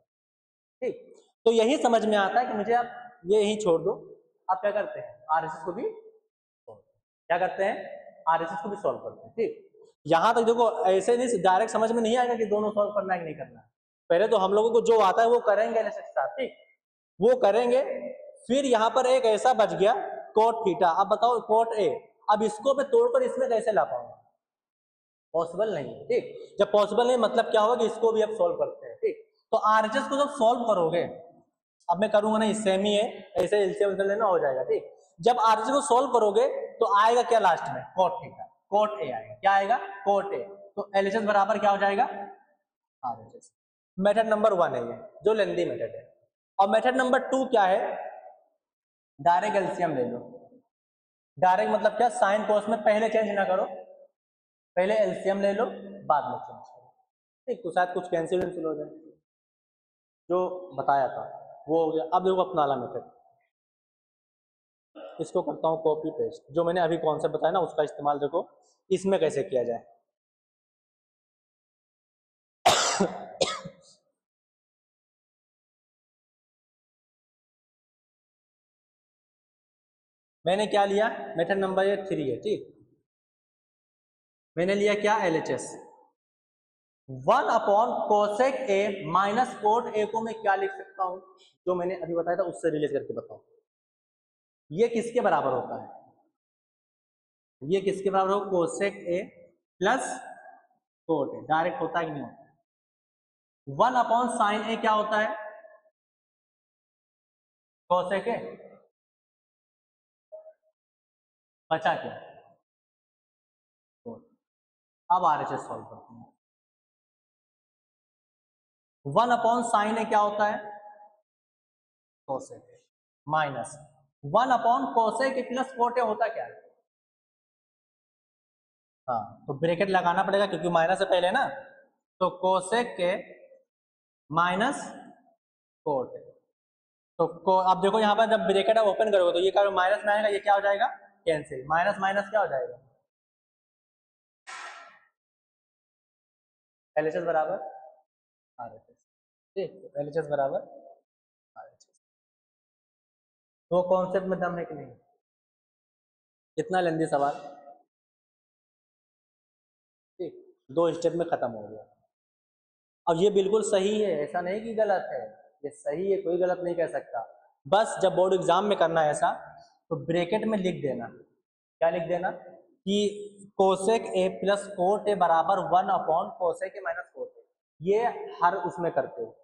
ठीक, तो यही समझ में आता है कि मुझे आप ये यही छोड़ दो। आप क्या करते हैं, आरएचएस को भी क्या करते हैं, आरएचएस को भी सॉल्व करते हैं। ठीक, यहां तक देखो ऐसे नहीं डायरेक्ट समझ में नहीं आएगा कि दोनों सॉल्व करना है कि नहीं करना है, पहले तो हम लोगों को जो आता है वो करेंगे एलएचएस के साथ। ठीक, वो करेंगे, फिर यहाँ पर एक ऐसा बच गया कोट थीटा। अब बताओ कोट ए, अब इसको मैं तोड़कर इसमें कैसे ला पाऊंगा, पॉसिबल नहीं है। ठीक, जब पॉसिबल नहीं मतलब क्या होगा कि इसको भी अब सॉल्व करते हैं। ठीक, तो आरएचएस को जब सॉल्व करोगे, अब मैं करूंगा नहीं, सेम ही है, ऐसे एलसीएम लेना हो जाएगा। ठीक, जब आरएचएस को सॉल्व करोगे तो आएगा क्या लास्ट में, कोट थीटा, कोट ए आएगा, क्या आएगा, कोट ए। तो एलएचएस बराबर क्या हो जाएगा, आरएचएस। मेथड नंबर 1 है ये, जो लेंदी मेथड है। और मेथड नंबर 2 क्या है, डायरेक्ट एलसीएम ले लो। डायरेक्ट मतलब क्या, साइन कोस में पहले चेंज ना करो, पहले एलसीएम ले लो बाद में चेंज करो। ठीक, तो शायद कुछ कैंसिल हो जाए, जो बताया था वो हो गया। अब देखो अपना वाला मेथड, इसको करता हूँ कॉपी पेस्ट, जो मैंने अभी कॉन्सेप्ट बताया ना उसका इस्तेमाल देखो इसमें कैसे किया जाए। मैंने क्या लिया, मेथड नंबर ये 3 है। ठीक, मैंने लिया क्या, LHS 1 cosec A minus cot A को मैं क्या लिख सकता हूं, जो मैंने अभी बताया था उससे रिलेट करके बताओ, ये किसके बराबर होता है, ये किसके बराबर हो, कोसेक ए प्लस कोट ए। डायरेक्ट होता है कि नहीं होता है, 1/साइन ए क्या होता है, कोसेक ए, बचा क्या, कोट। अब आरएचएस सॉल्व करते हैं। 1/साइन ए क्या होता है, cosec A, minus cosec A plus cot A होता क्या है, हाँ तो ब्रैकेट लगाना पड़ेगा क्योंकि माइनस से पहले ना, तो कोसेक के माइनस कोट। तो अब देखो यहाँ पर जब ब्रैकेट आप ओपन करोगे तो ये क्या माइनस में आएगा, ये क्या हो जाएगा, कैंसिल, माइनस माइनस क्या हो जाएगा, एलएचएस बराबर आरएचएस। ठीक, एलएचएस बराबर आरएचएस। वो कॉन्सेप्ट में दम है कि नहीं, इतना लेंदी सवाल। ठीक, 2 स्टेप में खत्म हो गया। अब ये बिल्कुल सही है, ऐसा नहीं कि गलत है, ये सही है, कोई गलत नहीं कह सकता। बस जब बोर्ड एग्जाम में करना है ऐसा, तो ब्रैकेट में लिख देना, क्या लिख देना कि कोसेक ए प्लस कोट ए बराबर 1/कोसेक ए माइनस कोट ए। ये हर उसमें करते हो,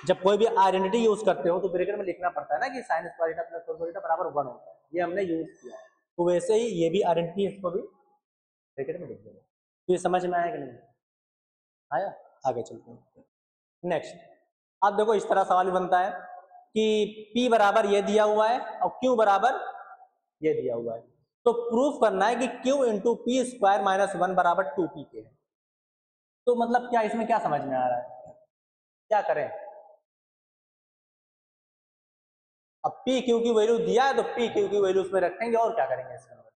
जब कोई भी आइडेंटिटी यूज करते हो तो ब्रैकेट में लिखना पड़ता है ना कि sine square theta plus cos theta बराबर 1 होता है, ये हमने यूज किया है। तो वैसे ही ये भी आइडेंटिटी, इसको भी ब्रैकेट में लिख देना। तो ये समझ में आया कि नहीं आया, आगे चलते हैं नेक्स्ट। अब देखो इस तरह सवाल बनता है कि P बराबर ये दिया हुआ है और Q बराबर ये दिया हुआ है, तो प्रूफ करना है कि Q into P square minus 1 बराबर 2P के है। तो मतलब क्या इसमें क्या समझ में आ रहा है, क्या करें, अब P Q की वैल्यू दिया है तो P Q की वैल्यू उसमें रखेंगे, और क्या करेंगे इसके अंदर,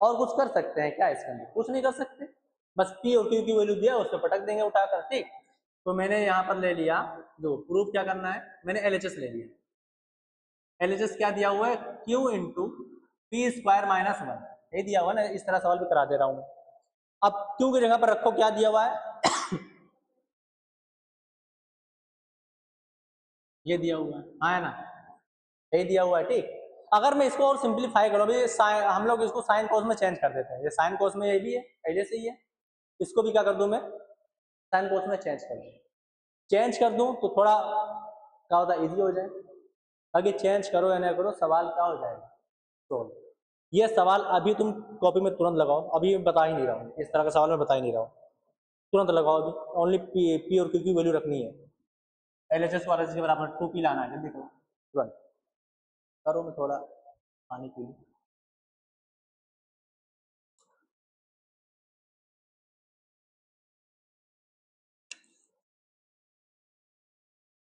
और कुछ कर सकते हैं क्या इसके अंदर, कुछ नहीं कर सकते, बस P और Q की वैल्यू दिया है उसमें पटक देंगे उठाकर। ठीक, तो मैंने यहाँ पर ले लिया, जो प्रूफ क्या करना है, मैंने एलएचएस ले लिया। एलएचएस क्या दिया हुआ है, Q into P square minus 1, ये दिया हुआ ना, इस तरह सवाल भी करा दे रहा हूं मैं। अब Q की जगह पर रखो क्या दिया हुआ है, ये दिया हुआ है, हाँ है ना, ये दिया हुआ है। ठीक, अगर मैं इसको और सिंप्लीफाई करूँ, हम लोग इसको साइन कोस में चेंज कर देते हैं, ये साइन कोस में ये भी है पहले से ही है, इसको भी क्या कर दूं मैं, साइन कोस में चेंज कर दूं, चेंज कर दूं तो थोड़ा क्या होता है, इजी हो जाए। अगर चेंज करो या नहीं करो सवाल क्या हो जाएगा, सोल्व। ये सवाल अभी तुम कॉपी में तुरंत लगाओ, अभी बता ही नहीं रहा हूँ, इस तरह का सवाल मैं बता ही नहीं रहा हूँ, तुरंत लगाओ अभी, ओनली पी और क्यू की वैल्यू रखनी है, एलएचएस को आरएचएस के बराबर 2P लाना है, जल्दी करो तुरंत करो, मैं थोड़ा पानी पी लूं।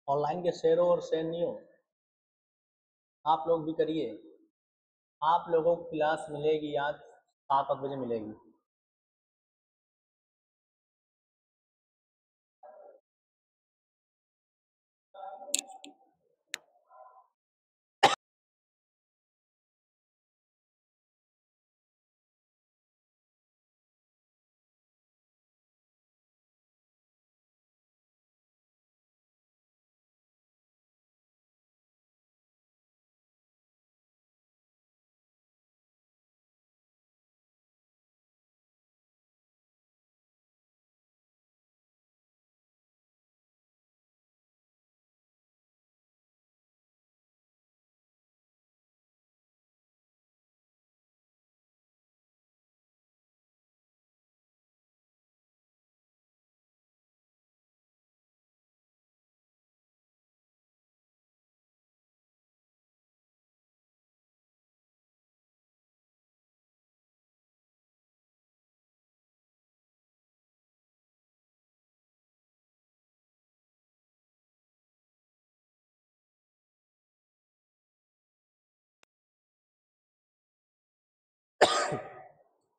ऑनलाइन के शेयरो और शेयर नहीं हो, आप लोग भी करिए। आप लोगों को क्लास मिलेगी आज 7-8 बजे मिलेगी।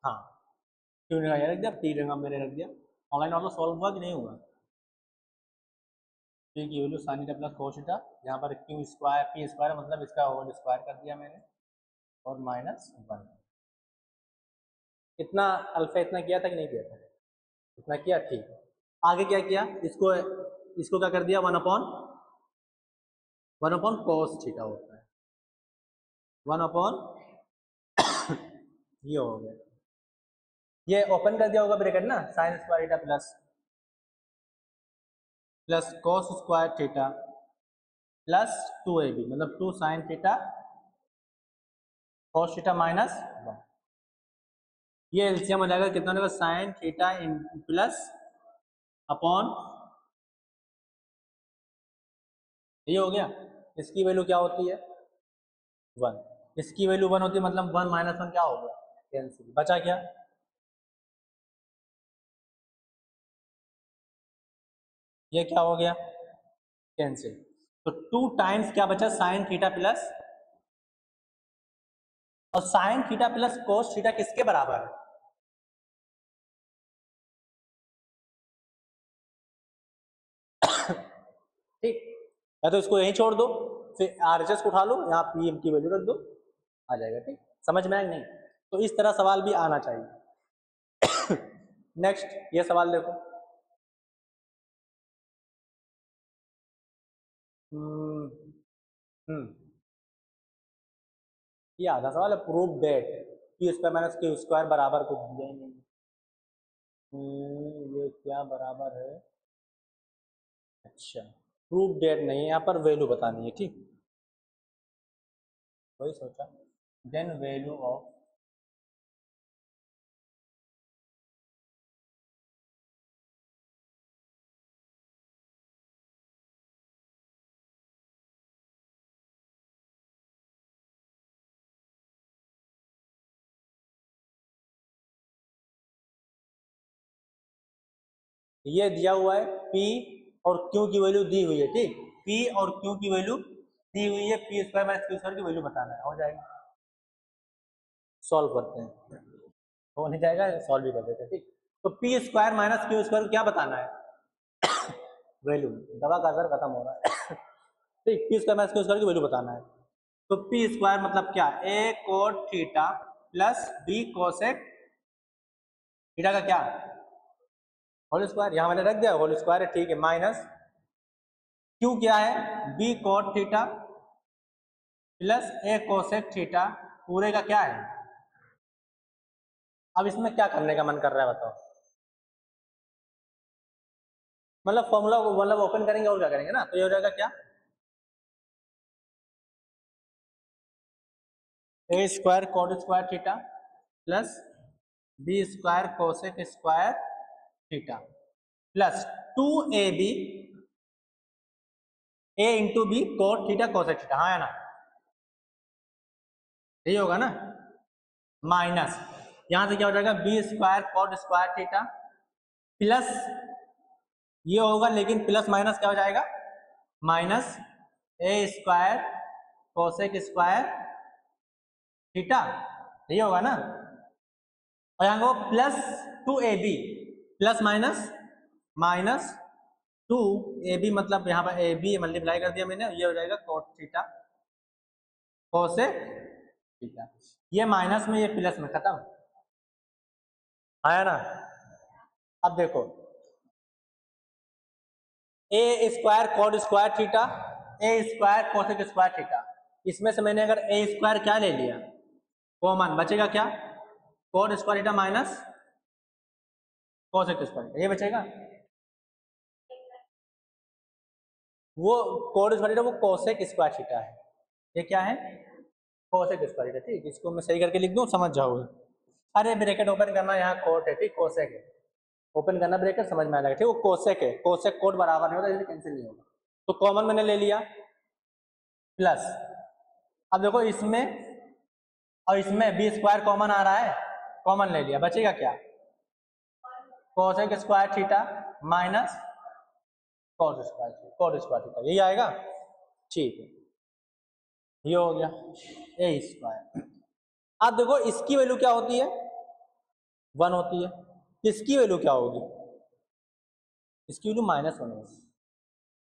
हाँ, क्यों नहीं रख दिया, पी रंगा मैंने रख दिया। ऑनलाइन वाला सॉल्व हुआ कि नहीं हुआ? पी की value sine theta plus cos theta, यहाँ पर क्यू स्क्वायर पी स्क्वायर मतलब इसका होल स्क्वायर कर दिया मैंने, और -1। इतना अल्फा इतना किया था कि नहीं किया था? इतना किया, ठीक है। आगे क्या किया, इसको क्या कर दिया, 1/1 कोस थीटा होता है, 1 ये हो गया, ये ओपन कर दिया होगा ब्रैकेट ना, sine square theta plus cos square theta plus 2ab मतलब 2 साइन थीटा कोस थीटा -1। ये एलसीएम हो जाएगा, कितना होगा, साइन थीटा प्लस अपॉन, ये हो गया। इसकी वैल्यू क्या होती है, 1। इसकी वैल्यू 1 होती है, मतलब 1 - 1 क्या हो गया, कैंसिल। बचा क्या, ये क्या हो गया, कैंसिल। तो 2 टाइम्स क्या बचा, साइन थीटा प्लस, और sine theta plus cos theta किसके बराबर है, ठीक। या तो इसको यहीं छोड़ दो, फिर आरएचएस को उठा लो, यहाँ पीएम की वैल्यू रख दो, आ जाएगा। ठीक, समझ में आया नहीं? तो इस तरह सवाल भी आना चाहिए। नेक्स्ट ये सवाल देखो, ये आधा सवाल है, prove that P square minus Q square बराबर कुछ दिया ही नहीं। ये क्या बराबर है, अच्छा प्रूव दैट नहीं है, यहाँ पर वैल्यू बतानी है, ठीक। वही सोचा, देन वैल्यू ऑफ, ये दिया हुआ है P और Q की वैल्यू दी हुई है, ठीक। P और Q की वैल्यू दी हुई है, P square minus Q square की वैल्यू बताना है, हो जाएगा। सॉल्व करते हैं, हो नहीं जाएगा, सॉल्व भी कर देते हैं, ठीक। तो P square minus Q square को क्या बताना है, वैल्यू। दवा का असर खत्म हो रहा है। ठीक, P square minus Q square की वैल्यू बताना है। तो पी स्क्वायर मतलब क्या, A cot theta plus B cosec theta का क्या, होल स्क्वायर, यहां मैंने रख दिया होल स्क्वायर है, ठीक है। माइनस क्यू क्या है, बी कोट थीटा प्लस ए कोसेक थीटा पूरे का क्या है। अब इसमें क्या करने का मन कर रहा है बताओ, मतलब फॉर्मूला को मतलब ओपन करेंगे और क्या करेंगे ना, तो ये हो जाएगा क्या, A square cot square theta plus B square cosec square theta plus 2ab A into B cot theta cosec theta, हाँ है ना, यही होगा ना। माइनस यहां से क्या हो जाएगा, B square cot square theta plus, ये होगा लेकिन प्लस माइनस क्या हो जाएगा, minus A square cosec square theta, यही होगा ना। और यहाँ को plus 2ab plus minus 2ab, मतलब यहाँ पर ab मल्टीप्लाई कर दिया मैंने, ये हो जाएगा कोस थीटा कोसेक थीटा। ये माइनस में ये प्लस में खत्म आया ना। अब देखो ए स्क्वायर कॉट स्क्वायर थीटा, ए स्क्वायर कोसेक स्क्वायर थीटा, इसमें से मैंने अगर ए स्क्वायर क्या ले लिया कॉमन, बचेगा क्या, cot square theta minus cosec square theta, ये बचेगा। वो कॉट स्क्वायर थीटा वो कोसेक स्क्वायर थीटा है, ये क्या है कोसेक स्क्वायर थीटा। ठीक, इसको मैं सही करके लिख दूं, समझ जाओगे। अरे ब्रैकेट ओपन करना, यहाँ कोट है, ठीक, कोसेक है, ओपन करना ब्रैकेट, समझ में आ जाएगा। ठीक, वो कोसेक है, कोसेक कोट बराबर नहीं होता, इसलिए कैंसिल नहीं होगा। तो कॉमन मैंने ले लिया प्लस। अब देखो इसमें और इसमें बी स्क्वायर कॉमन आ रहा है, कॉमन ले लिया, बचेगा क्या, cosec square theta minus cot square theta, यही आएगा। ठीक है, ये हो गया ए स्क्वायर। अब देखो इसकी वैल्यू क्या होती है 1 होती है, इसकी वैल्यू क्या होगी, इसकी वैल्यू -1 होगी,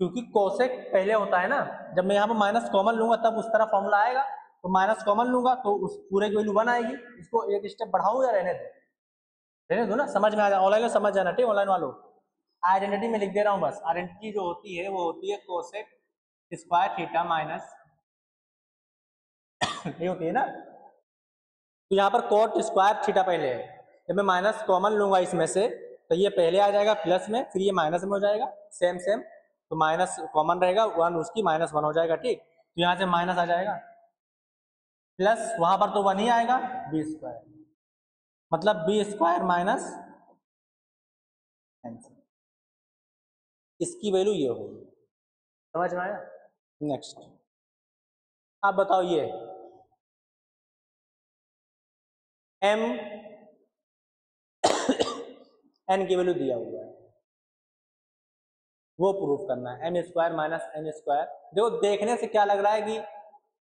क्योंकि कोसेक पहले होता है ना। जब मैं यहाँ पर माइनस कॉमन लूंगा तब उस तरह फॉर्मूला आएगा, तो माइनस कॉमन लूंगा तो उस पूरे की वैल्यू 1 आएगी। इसको एक स्टेप बढ़ाऊं या रहने दो, रहने दो ना, समझ में आ जाए, ऑनलाइन में समझ जाना। ठीक, ऑनलाइन वालों आइडेंटिटी में लिख दे रहा हूँ बस। आइडेंटिटी जो होती है वो होती है कोसेक स्क्वायर थीटा माइनस ये होती है ना। तो यहाँ पर कोट स्क्वायर थीटा पहले है, जब मैं माइनस कॉमन लूंगा इसमें से तो ये पहले आ जाएगा प्लस में, फिर ये माइनस में हो जाएगा, सेम सेम। तो माइनस कॉमन रहेगा 1 उसकी, -1 हो जाएगा। ठीक, तो यहाँ से माइनस आ जाएगा, प्लस वहां पर तो 1 ही आएगा, बी स्क्वायर, मतलब बी स्क्वायर माइनस, इसकी वैल्यू ये होगी। समझ में आया। नेक्स्ट आप बताओ, ये एम एन की वैल्यू दिया हुआ है, वो प्रूफ करना है। M square minus N square, देखो देखने से क्या लग रहा है कि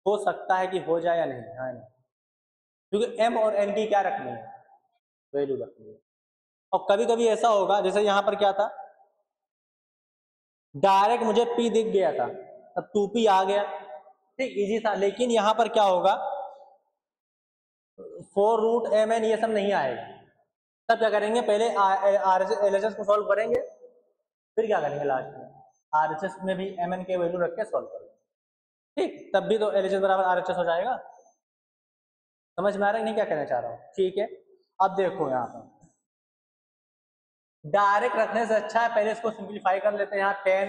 हो सकता है कि हो जाए या नहीं, है ना, क्योंकि एम और एन की क्या रखनी है, वैल्यू रखनी है। और कभी कभी ऐसा होगा, जैसे यहाँ पर क्या था, डायरेक्ट मुझे पी दिख गया था, तब 2p आ गया, ठीक, इजी था। लेकिन यहाँ पर क्या होगा, 4√mn ये सब नहीं आएगा। तब क्या करेंगे, पहले LHS को सॉल्व करेंगे, फिर क्या करेंगे लास्ट में RHS में भी mn के वैल्यू रख के सॉल्व करेंगे। ठीक, तब भी तो LHS बराबर RHS हो जाएगा। समझ में आ रहा है नहीं क्या कहना चाह रहा हूँ। ठीक है, अब देखो यहाँ पर डायरेक्ट रखने से अच्छा है पहले इसको सिंप्लीफाई कर लेते हैं। यहाँ 10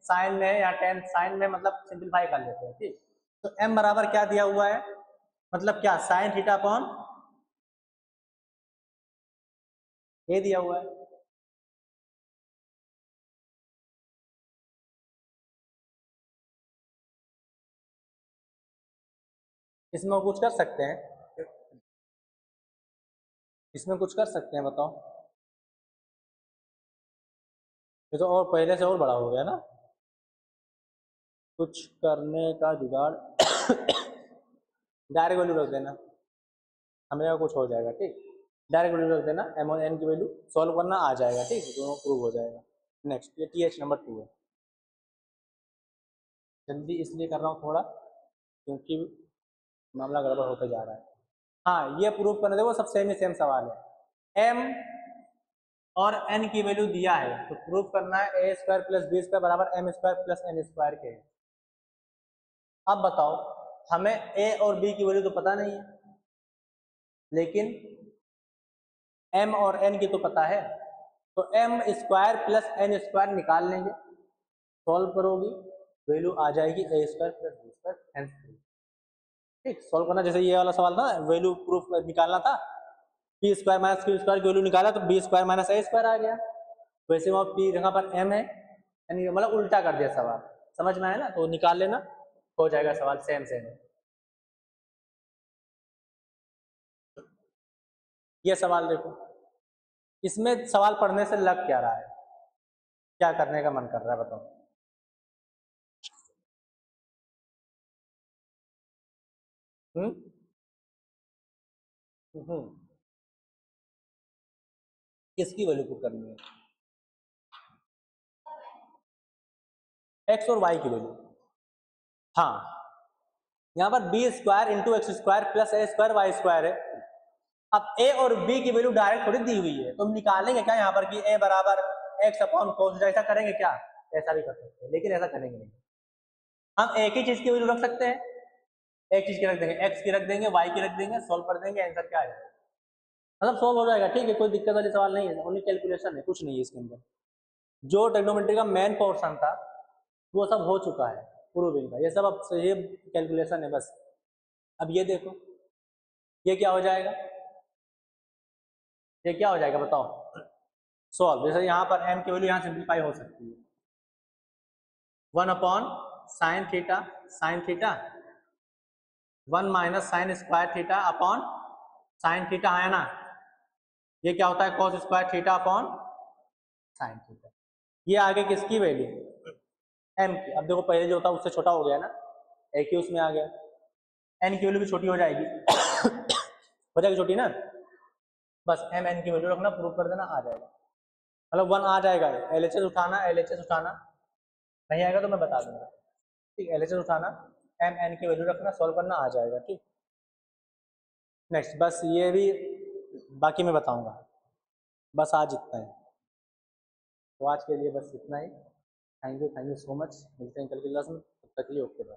साइन में, यहाँ 10 साइन में, मतलब सिंप्लीफाई कर लेते हैं। ठीक, तो m बराबर क्या दिया हुआ है, मतलब क्या, साइन थीटा अपॉन ये दिया हुआ है। इसमें कुछ कर सकते हैं, इसमें कुछ कर सकते हैं, बताओ। ये तो और पहले से और बड़ा हो गया ना, कुछ करने का जुगाड़ डायरेक्ट वैल्यू रख देना, हमें कुछ हो जाएगा। ठीक, डायरेक्ट वैल्यू रख देना, एम और एन की वैल्यू सॉल्व करना आ जाएगा। ठीक, दोनों प्रूव हो जाएगा। नेक्स्ट, ये TH नंबर 2 है। जल्दी इसलिए कर रहा हूँ थोड़ा, क्योंकि मामला गड़बड़ होते जा रहा है। हाँ, ये प्रूव करने देखो, सब सेम ही सेम सवाल है। एम और एन की वैल्यू दिया है, तो प्रूव करना है a square plus B square बराबर m square plus N square के। अब बताओ, हमें ए और बी की वैल्यू तो पता नहीं है, लेकिन एम और एन की तो पता है, तो M square plus N square निकाल लेंगे, सॉल्व करोगी वैल्यू आ जाएगी A square plus B square N square. ठीक, सॉल्व करना, जैसे ये वाला सवाल था, वैल्यू प्रूफ निकालना था, P square minus Q square की वैल्यू निकाला तो B square minus A square आ गया। वैसे वहाँ पी जगह पर एम है, यानी मतलब उल्टा कर दिया सवाल। समझ में आया ना, तो निकाल लेना, हो जाएगा सवाल सेम सेम है। ये सवाल देखो, इसमें सवाल पढ़ने से लग क्या रहा है, क्या करने का मन कर रहा है, बताओ। किसकी वैल्यू पुट करनी है? एक्स और वाई की वैल्यू। हाँ, यहाँ पर B square into X square plus A square Y square है। अब ए और बी की वैल्यू डायरेक्ट थोड़ी दी हुई है, तो हम निकालेंगे क्या यहाँ पर कि ए बराबर एक्स अपॉन कोस, ऐसा करेंगे क्या? ऐसा भी कर सकते हैं, लेकिन ऐसा करेंगे नहीं। हम एक ही चीज की वैल्यू रख सकते हैं, एक चीज की रख देंगे, एक्स की रख देंगे, वाई की रख देंगे, सोल्व कर देंगे, आंसर क्या आ जाएगा? मतलब सोल्व हो जाएगा, ठीक है, कोई दिक्कत वाली सवाल नहीं है, ओनली कैलकुलेशन है, कुछ नहीं है इसके अंदर। जो ट्रिग्नोमेट्री का मेन पोर्शन था वो सब हो चुका है प्रूविंग का, ये सब अब ये कैलकुलेशन है बस। अब ये देखो, ये क्या हो जाएगा? ये क्या हो जाएगा बताओ? सॉल्व। जैसे यहाँ पर m की वैल्यू यहाँ सिंप्लीफाई हो सकती है, 1 upon sine theta 1 minus sine square theta upon sine theta है ना, ये क्या होता है? Cos square theta upon sine theta. ये आगे किसकी वैल्यू? m की। अब देखो पहले जो होता है उससे छोटा हो गया ना, एक ही उसमें आ गया, n की वैल्यू भी छोटी हो जाएगी हो जाएगी छोटी ना, बस m n की वैल्यू रखना, प्रूव कर देना, आ जाएगा। मतलब 1 आ जाएगा। LHS उठाना नहीं आएगा तो मैं बता दूंगा, ठीक। LHS उठाना, m n की वैल्यू रखना, सॉल्व करना, आ जाएगा, ठीक। नेक्स्ट, बस ये भी बाकी मैं बताऊंगा, बस आज इतना ही। तो आज के लिए बस इतना ही। थैंक यू सो मच, मिलते हैं कल की क्लास में, तब तक के लिए ओके बाय।